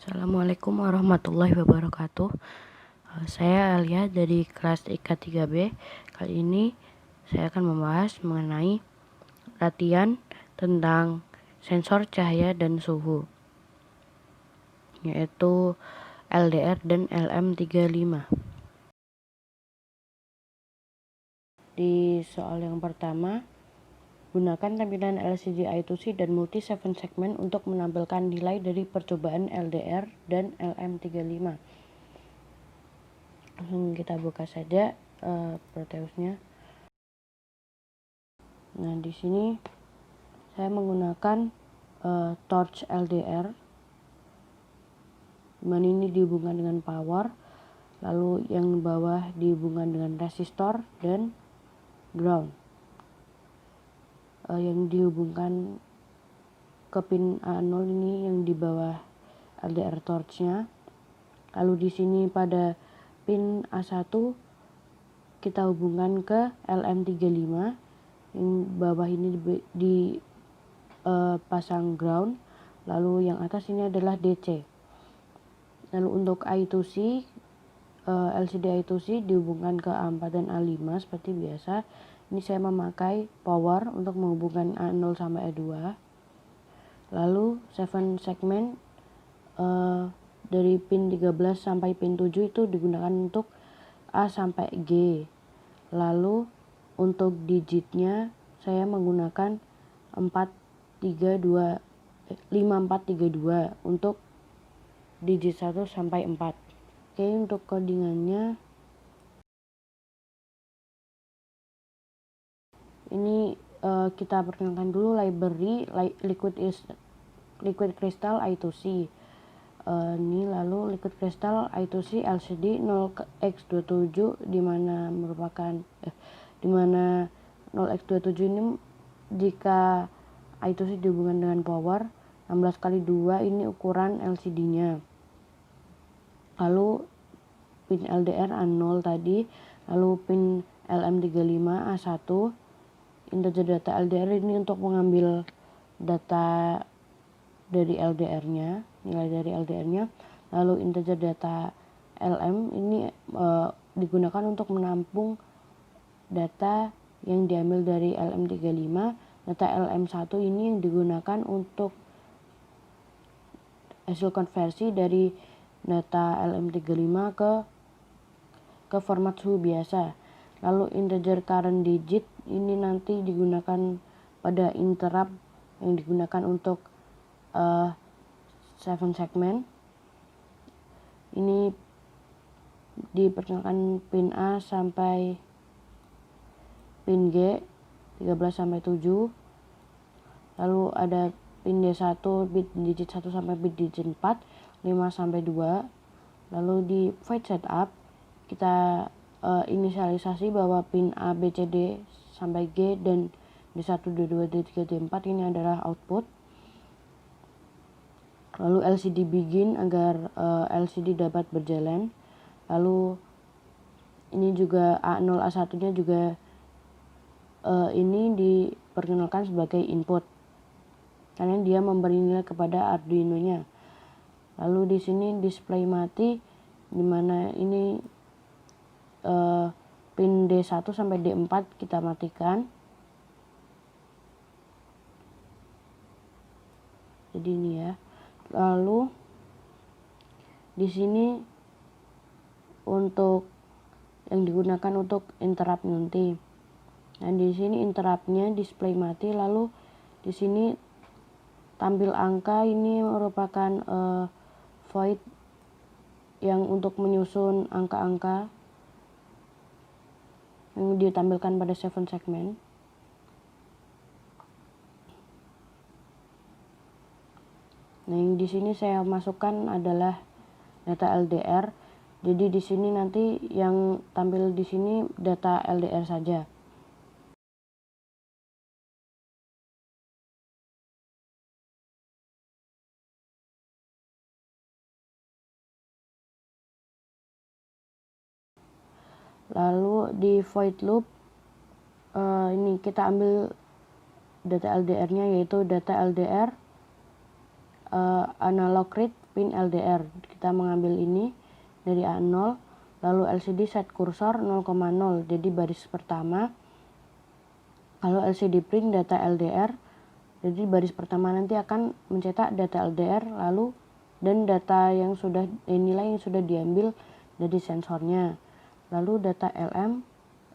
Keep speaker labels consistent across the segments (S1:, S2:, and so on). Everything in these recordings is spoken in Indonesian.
S1: Assalamualaikum warahmatullahi wabarakatuh. Saya Alia dari kelas IK 3B. Kali ini saya akan membahas mengenai latihan tentang sensor cahaya dan suhu, yaitu LDR dan LM35. Di soal yang pertama, gunakan tampilan LCD I2C dan multi 7 segmen untuk menampilkan nilai dari percobaan LDR dan LM35. Langsung kita buka saja Proteusnya. Nah, di sini saya menggunakan torch LDR, dimana ini dihubungkan dengan power, lalu yang bawah dihubungkan dengan resistor dan ground. Yang dihubungkan ke pin A0 ini yang di bawah LDR torchnya. Lalu di sini pada pin A1 kita hubungkan ke LM35, yang bawah ini pasang ground, lalu yang atas ini adalah DC. Lalu untuk I2C, LCD I2C dihubungkan ke A4 dan A5 seperti biasa. Ini saya memakai power untuk menghubungkan A0 sampai A2. Lalu 7 segmen dari pin 13 sampai pin 7 itu digunakan untuk A sampai G. Lalu untuk digitnya saya menggunakan 5432 untuk digit 1 sampai 4. Oke, untuk codingannya ini kita perkenalkan dulu library liquid crystal I2C. Ini lalu liquid crystal I2C LCD 0x27 dimana 0x27 ini jika I2C dihubungkan dengan power 16x2 ini ukuran LCD-nya. Lalu pin LDR A0 tadi, lalu pin LM35 A1, integer data LDR ini untuk mengambil data dari LDR-nya, nilai dari LDR-nya. Lalu integer data LM ini digunakan untuk menampung data yang diambil dari LM35. Data LM1 ini yang digunakan untuk hasil konversi dari data LM35 ke format suhu biasa. Lalu integer current digit ini nanti digunakan pada interrupt yang digunakan untuk 7 segmen. Ini diperkenalkan pin A sampai pin G 13 sampai 7. Lalu ada pin D1 bit digit 1 sampai bit digit 4, 5 sampai 2. Lalu di void setup kita inisialisasi bahwa pin A, B, C, D sampai G dan D1, D2, D3, D4 ini adalah output. Lalu LCD begin agar LCD dapat berjalan. Lalu ini juga A0 A1 nya juga ini diperkenalkan sebagai input karena dia memberi nilai kepada Arduino nya. Lalu di sini display mati, dimana ini pin D1 sampai D4 kita matikan. Jadi ini ya. Lalu di sini untuk yang digunakan untuk interrupt nanti. Nah, di sini interruptnya display mati, lalu di sini tampil angka ini merupakan void yang untuk menyusun angka-angka yang ditampilkan pada 7 segmen. Nah, yang di sini saya masukkan adalah data LDR. Jadi di sini nanti yang tampil di sini data LDR saja. Lalu di void loop ini kita ambil data LDR-nya, yaitu data LDR analog read pin LDR. Kita mengambil ini dari A0, lalu LCD set kursor 0,0, jadi baris pertama. Kalau LCD print data LDR, jadi baris pertama nanti akan mencetak data LDR, lalu dan data yang sudah nilai yang sudah diambil dari sensornya. Lalu data LM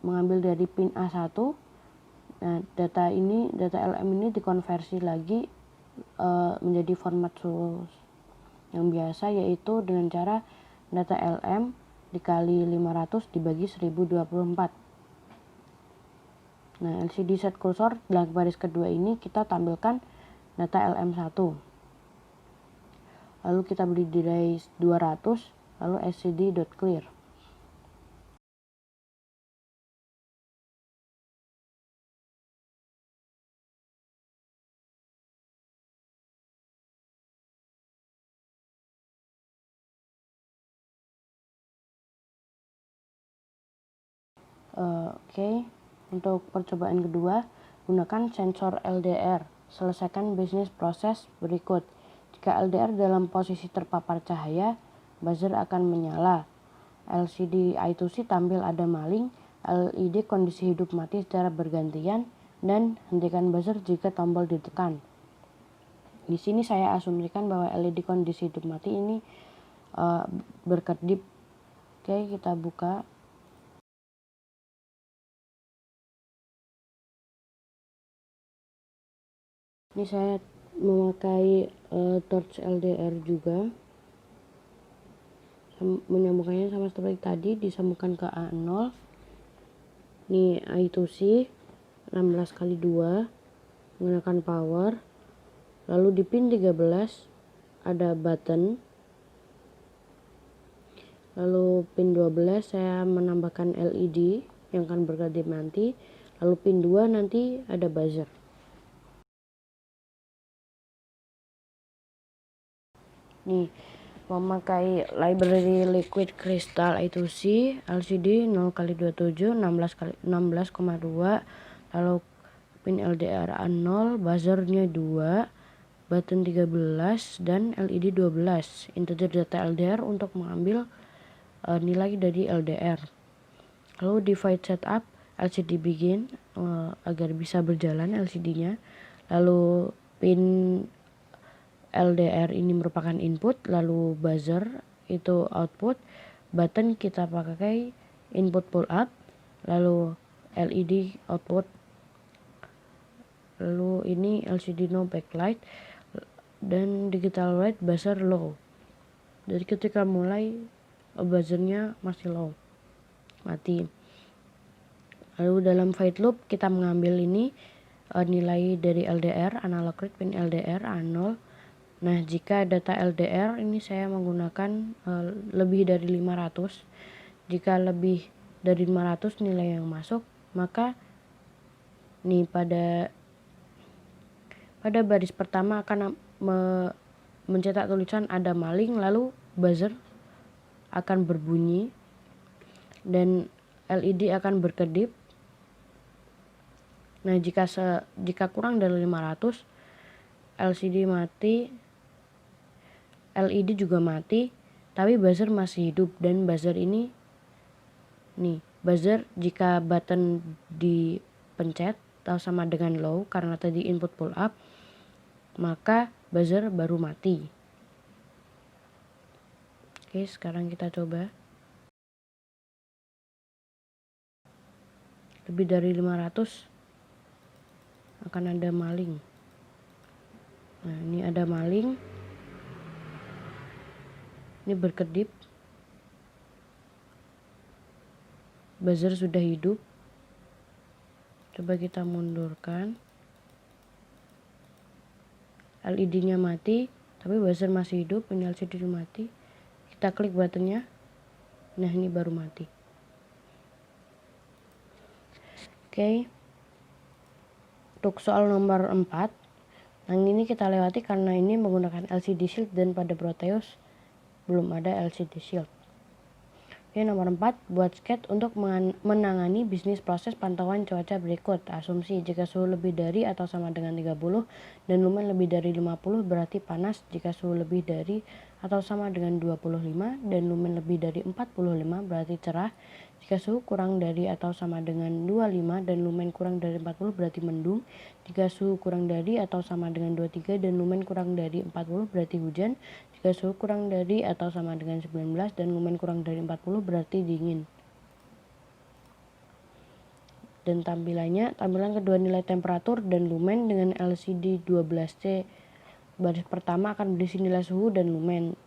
S1: mengambil dari pin A1. Nah, data LM ini dikonversi lagi menjadi format yang biasa, yaitu dengan cara data LM dikali 500 dibagi 1024. Nah, LCD set kursor dalam baris kedua ini kita tampilkan data LM1. Lalu kita beri delay 200, lalu LCD.clear. Oke. Untuk percobaan kedua, gunakan sensor LDR. Selesaikan bisnis proses berikut. Jika LDR dalam posisi terpapar cahaya, buzzer akan menyala. LCD I2C tampil ada maling, LED kondisi hidup mati secara bergantian, dan hentikan buzzer jika tombol ditekan. Di sini saya asumsikan bahwa LED kondisi hidup mati ini berkedip. Oke, kita buka. Ini saya memakai torch LDR juga, menyambungkannya sama seperti tadi, disambungkan ke A0. Ini I2C 16 kali 2 menggunakan power. Lalu di pin 13 ada button. Lalu pin 12 saya menambahkan LED yang akan berkedip nanti. Lalu pin 2 nanti ada buzzer. Nih, memakai library liquid crystal I2C LCD 0x27 16,2, lalu pin LDR A0, buzzernya 2, button 13, dan LED 12. Integer data LDR untuk mengambil nilai dari LDR. Lalu divide setup LCD begin agar bisa berjalan LCD-nya. Lalu pin LDR ini merupakan input, lalu buzzer itu output, button kita pakai input pull up, lalu LED output, lalu ini LCD no backlight, dan digital light buzzer low. Jadi ketika mulai buzzernya masih low, mati. Lalu dalam void loop kita mengambil ini nilai dari LDR, analog read pin LDR A0. Nah, jika data LDR ini saya menggunakan lebih dari 500. Jika lebih dari 500 nilai yang masuk, maka nih pada baris pertama akan mencetak tulisan ada maling, lalu buzzer akan berbunyi dan LED akan berkedip. Nah, jika kurang dari 500, LCD mati, LED juga mati, tapi buzzer masih hidup. Dan buzzer ini, nih, buzzer jika button dipencet atau sama dengan low karena tadi input pull up, maka buzzer baru mati. Oke, sekarang kita coba. Lebih dari 500 akan ada maling. Nah, ini ada maling. Ini berkedip. Buzzer sudah hidup. Coba kita mundurkan. LED-nya mati, tapi buzzer masih hidup. Ini LCD mati. Kita klik buttonnya. Nah, ini baru mati. Oke. Untuk soal nomor 4, yang ini kita lewati karena ini menggunakan LCD shield dan pada Proteus belum ada LCD shield. Oke, nomor 4, buat sketch untuk menangani bisnis proses pantauan cuaca berikut. Asumsi jika suhu lebih dari atau sama dengan 30 dan lumen lebih dari 50 berarti panas. Jika suhu lebih dari atau sama dengan 25 dan lumen lebih dari 45 berarti cerah. Jika suhu kurang dari atau sama dengan 25 dan lumen kurang dari 40 berarti mendung. Jika suhu kurang dari atau sama dengan 23 dan lumen kurang dari 40 berarti hujan. Jika suhu kurang dari atau sama dengan 19 dan lumen kurang dari 40 berarti dingin. Dan tampilan kedua nilai temperatur dan lumen dengan LCD 12C. Baris pertama akan berisi nilai suhu dan lumen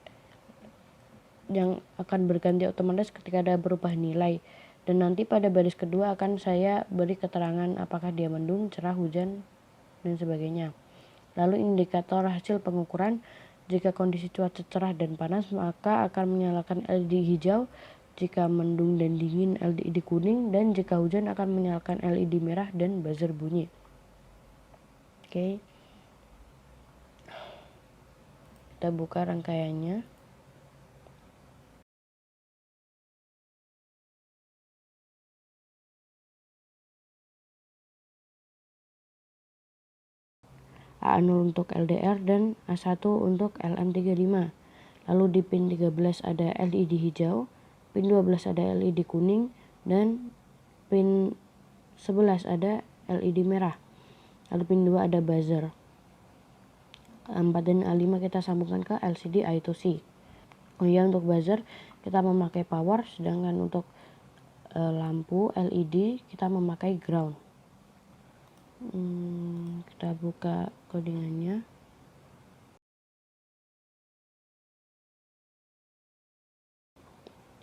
S1: yang akan berganti otomatis ketika ada berubah nilai. Dan nanti pada baris kedua akan saya beri keterangan apakah dia mendung, cerah, hujan, dan sebagainya. Lalu indikator hasil pengukuran. Jika kondisi cuaca cerah dan panas maka akan menyalakan LED hijau, jika mendung dan dingin LED kuning, dan jika hujan akan menyalakan LED merah dan buzzer bunyi. Oke. Kita buka rangkaiannya. A0 untuk LDR dan A1 untuk LM35. Lalu di pin 13 ada LED hijau, pin 12 ada LED kuning, dan pin 11 ada LED merah. Lalu pin 2 ada buzzer. A4 dan A5 kita sambungkan ke LCD I2C. Oh ya, untuk buzzer kita memakai power, sedangkan untuk lampu LED kita memakai ground. Kita buka codingannya.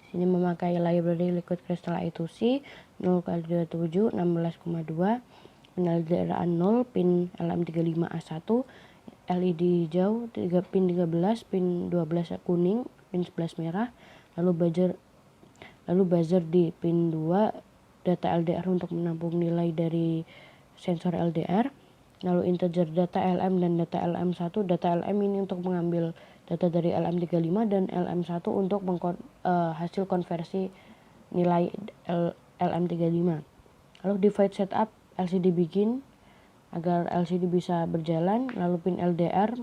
S1: Sini memakai library liquid crystal I2C 0x27 16,2, pin LDR 0, pin LM35A1, LED hijau, pin 13, pin 12 kuning, pin 11 merah, lalu buzzer di pin 2, data LDR untuk menampung nilai dari sensor LDR, lalu integer data LM dan data LM1. Data LM ini untuk mengambil data dari LM35 dan LM1 untuk hasil konversi nilai LM35. Lalu divide setup LCD begin agar LCD bisa berjalan. Lalu pin LDR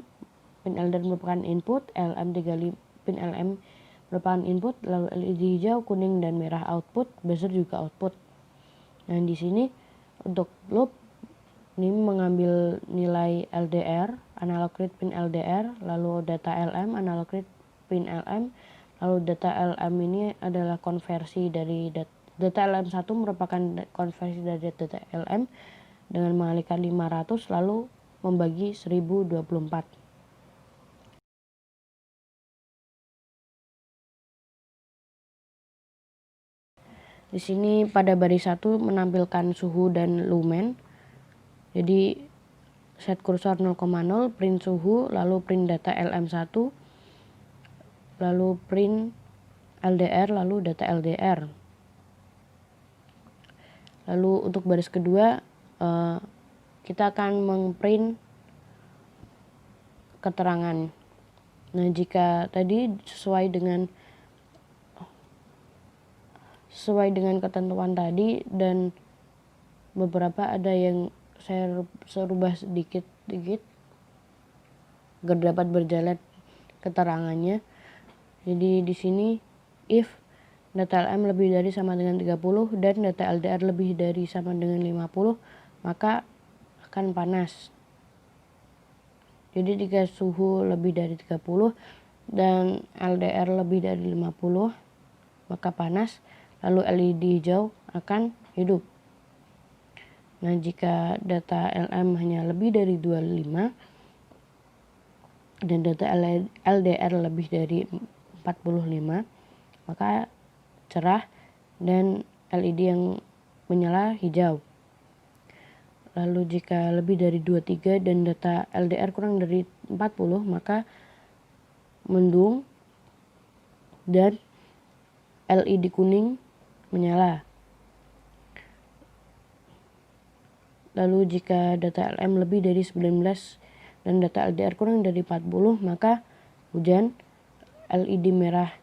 S1: merupakan input, pin LM merupakan input, lalu LED hijau, kuning, dan merah output, buzzer juga output. Nah, di sini untuk loop ini mengambil nilai LDR, analog read pin LDR, lalu data LM, analog read pin LM, lalu data LM ini adalah konversi dari data LM1 merupakan konversi dari data LM dengan mengalihkan 500 lalu membagi 1024. Di sini pada baris 1 menampilkan suhu dan lumen. Jadi set kursor 0,0, print suhu, lalu print data LM1, lalu print LDR, lalu data LDR. Lalu untuk baris kedua kita akan mengprint keterangan. Nah, jika tadi sesuai dengan ketentuan tadi dan beberapa ada yang saya rubah sedikit agar dapat berjalan keterangannya. Jadi di sini if data LM lebih dari sama dengan 30 dan data LDR lebih dari sama dengan 50 maka akan panas. Jadi jika suhu lebih dari 30 dan LDR lebih dari 50 maka panas, lalu LED hijau akan hidup. Nah, jika data LM hanya lebih dari 25 dan data LDR lebih dari 45 maka cerah dan LED yang menyala hijau. Lalu jika lebih dari 23 dan data LDR kurang dari 40 maka mendung dan LED kuning menyala. Lalu jika data LM lebih dari 19 dan data LDR kurang dari 40 maka hujan, LED merah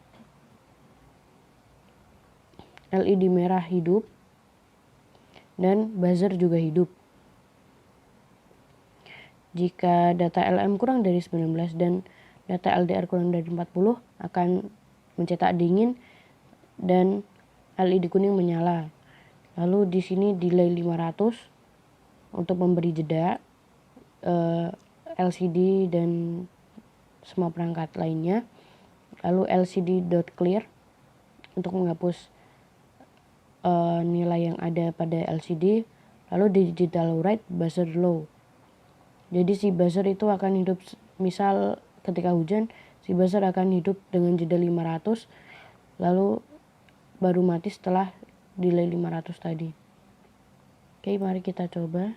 S1: LED merah hidup dan buzzer juga hidup. Jika data LM kurang dari 19 dan data LDR kurang dari 40 akan mencetak dingin dan LED kuning menyala. Lalu di sini delay 500 untuk memberi jeda LCD dan semua perangkat lainnya. Lalu LCD.clear untuk menghapus nilai yang ada pada LCD. Lalu digital write buzzer low. Jadi si buzzer itu akan hidup, misal ketika hujan, si buzzer akan hidup dengan jeda 500, lalu baru mati setelah delay 500 tadi. Oke, mari kita coba.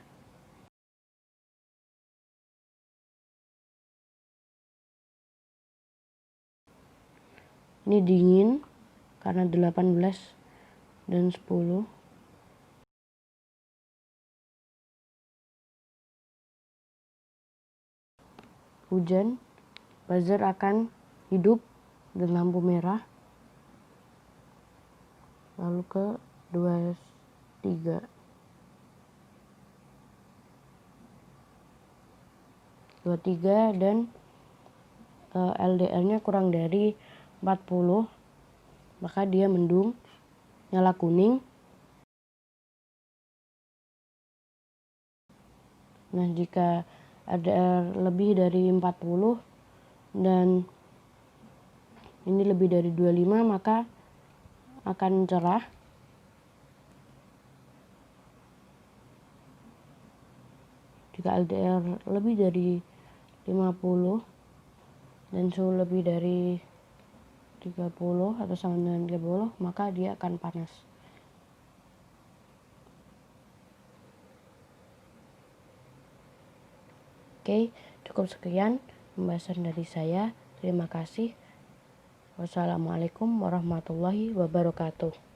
S1: Ini dingin karena 18 dan 10. Hujan, buzzer akan hidup dan lampu merah. Lalu ke 23. 23 dan LDR-nya kurang dari 40, maka dia mendung, nyala kuning. Nah, jika ada lebih dari 40 dan ini lebih dari 25, maka akan cerah. Jika LDR lebih dari 50 dan suhu lebih dari 30 atau sama dengan 30, maka dia akan panas. Oke, cukup sekian pembahasan dari saya. Terima kasih. Wassalamualaikum warahmatullahi wabarakatuh.